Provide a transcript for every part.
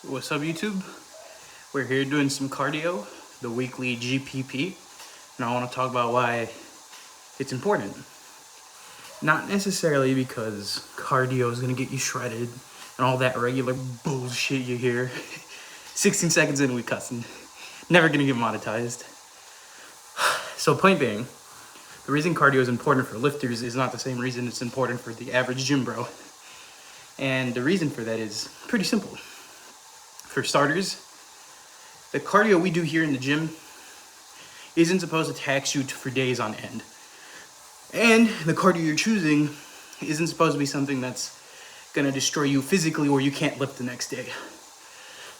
What's up, YouTube? We're here doing some cardio, the weekly GPP, and I want to talk about why it's important. Not necessarily because cardio is going to get you shredded and all that regular bullshit you hear. 16 seconds in, we cussing. Never going to get monetized. So point being, the reason cardio is important for lifters is not the same reason it's important for the average gym bro. And the reason for that is pretty simple. For starters, the cardio we do here in the gym isn't supposed to tax you for days on end. And the cardio you're choosing isn't supposed to be something that's gonna destroy you physically or you can't lift the next day.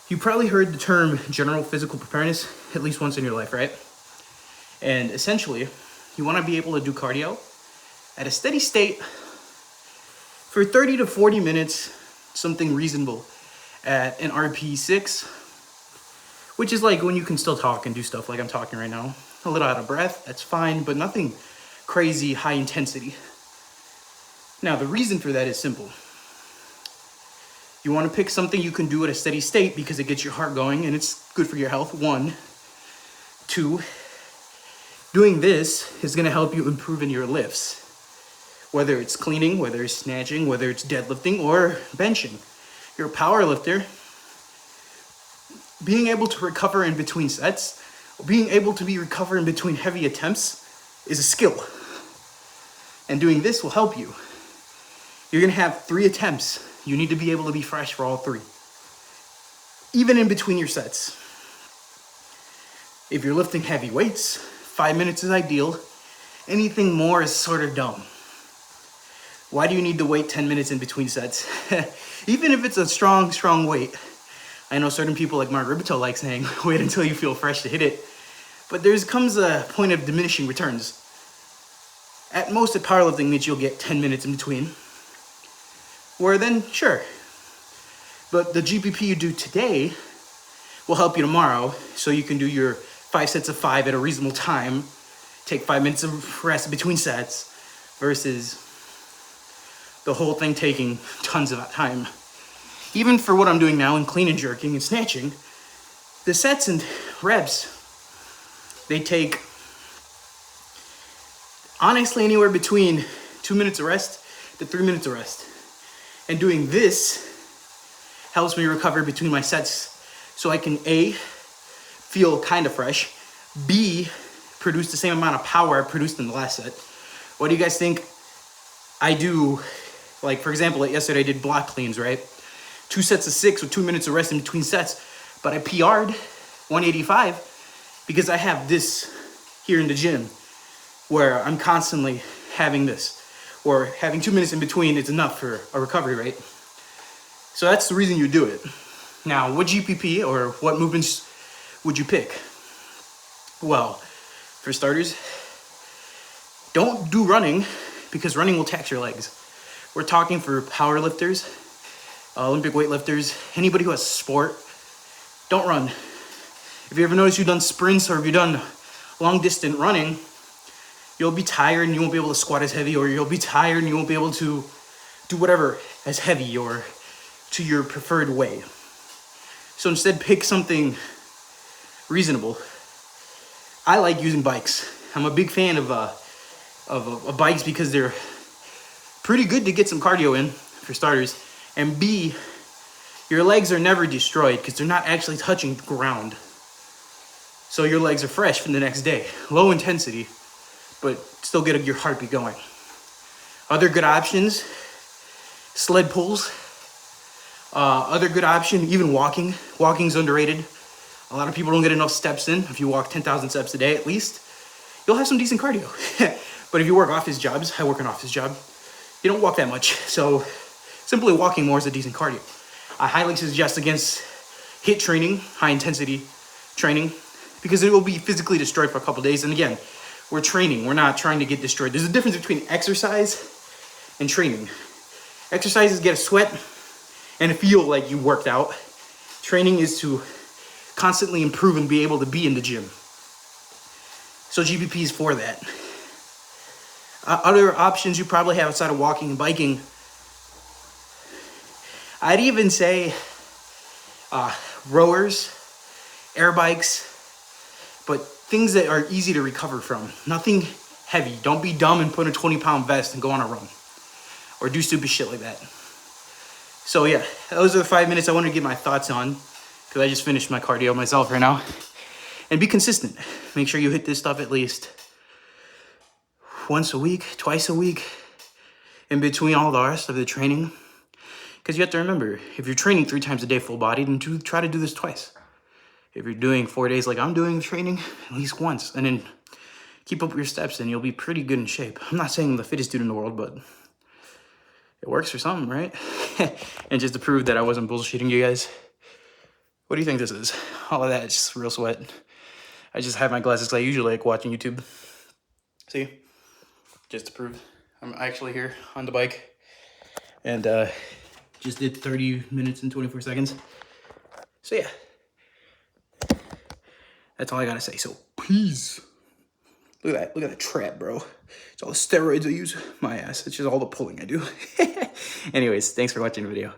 You probably heard the term general physical preparedness at least once in your life, right? And essentially, you wanna be able to do cardio at a steady state for 30 to 40 minutes, something reasonable, at an RP6, which is like when you can still talk and do stuff like I'm talking right now. A little out of breath, that's fine, but nothing crazy high intensity. Now, the reason for that is simple. You want to pick something you can do at a steady state because it gets your heart going and it's good for your health, 1. 2, doing this is going to help you improve in your lifts, whether it's cleaning, whether it's snatching, whether it's deadlifting or benching. You're a power lifter. Being able to recover in between sets, being able to recover in between heavy attempts is a skill. And doing this will help you. You're gonna have 3 attempts. You need to be able to be fresh for all 3. Even in between your sets. If you're lifting heavy weights, 5 minutes is ideal. Anything more is sort of dumb. Why do you need to wait 10 minutes in between sets? Even if it's a strong weight. I know certain people like Mark Ribito like saying, wait until you feel fresh to hit it. But there comes a point of diminishing returns. At most at powerlifting meets you'll get 10 minutes in between. Where then, sure. But the GPP you do today will help you tomorrow so you can do your 5 sets of 5 at a reasonable time. Take 5 minutes of rest between sets versus the whole thing taking tons of time. Even for what I'm doing now in clean and jerking and snatching, the sets and reps, they take honestly anywhere between 2 minutes of rest to 3 minutes of rest. And doing this helps me recover between my sets so I can A, feel kind of fresh, B, produce the same amount of power I produced in the last set. What do you guys think I do? Like, for example, yesterday I did block cleans, right? 2 sets of 6 with 2 minutes of rest in between sets, but I PR'd 185 because I have this here in the gym where I'm constantly having this, or having 2 minutes in between is enough for a recovery rate. So that's the reason you do it. Now, what GPP or what movements would you pick? Well, for starters, don't do running because running will tax your legs. We're talking for power lifters, Olympic weightlifters, anybody who has sport, don't run. If you ever notice you've done sprints or if you've done long distance running, you'll be tired and you won't be able to squat as heavy, or you'll be tired and you won't be able to do whatever as heavy or to your preferred way. So instead, pick something reasonable. I like using bikes. I'm a big fan of bikes because they're pretty good to get some cardio in, for starters. And B, your legs are never destroyed because they're not actually touching the ground. So your legs are fresh for the next day. Low intensity, but still get your heartbeat going. Other good options, sled pulls. Other good option, even walking. Walking's underrated. A lot of people don't get enough steps in. If you walk 10,000 steps a day at least, you'll have some decent cardio. But if you work office jobs, I work an office job, you don't walk that much. So simply walking more is a decent cardio. I highly suggest against HIIT training, high intensity training, because it will be physically destroyed for a couple days. And again, we're training, we're not trying to get destroyed. There's a difference between exercise and training. Exercise is get a sweat and feel like you worked out. Training is to constantly improve and be able to be in the gym. So GPP is for that. Other options you probably have outside of walking and biking, I'd even say rowers, air bikes, but things that are easy to recover from. Nothing heavy. Don't be dumb and put a 20-pound vest and go on a run or do stupid shit like that. So yeah, those are the 5 minutes I wanted to get my thoughts on, because I just finished my cardio myself right now. And be consistent. Make sure you hit this stuff at least once a week, twice a week, in between all the rest of the training. Because you have to remember, if you're training 3 times a day full body, then try to do this twice. If you're doing 4 days like I'm doing training, at least once. And then keep up your steps and you'll be pretty good in shape. I'm not saying I'm the fittest dude in the world, but it works for something, right? And just to prove that I wasn't bullshitting you guys, what do you think this is? All of that is just real sweat. I just have my glasses because I usually like watching YouTube. See? Just to prove I'm actually here on the bike. And just did 30 minutes and 24 seconds. So yeah. That's all I gotta say. So peace. Look at that. Look at that trap, bro. It's all the steroids I use. My ass. It's just all the pulling I do. Anyways, thanks for watching the video.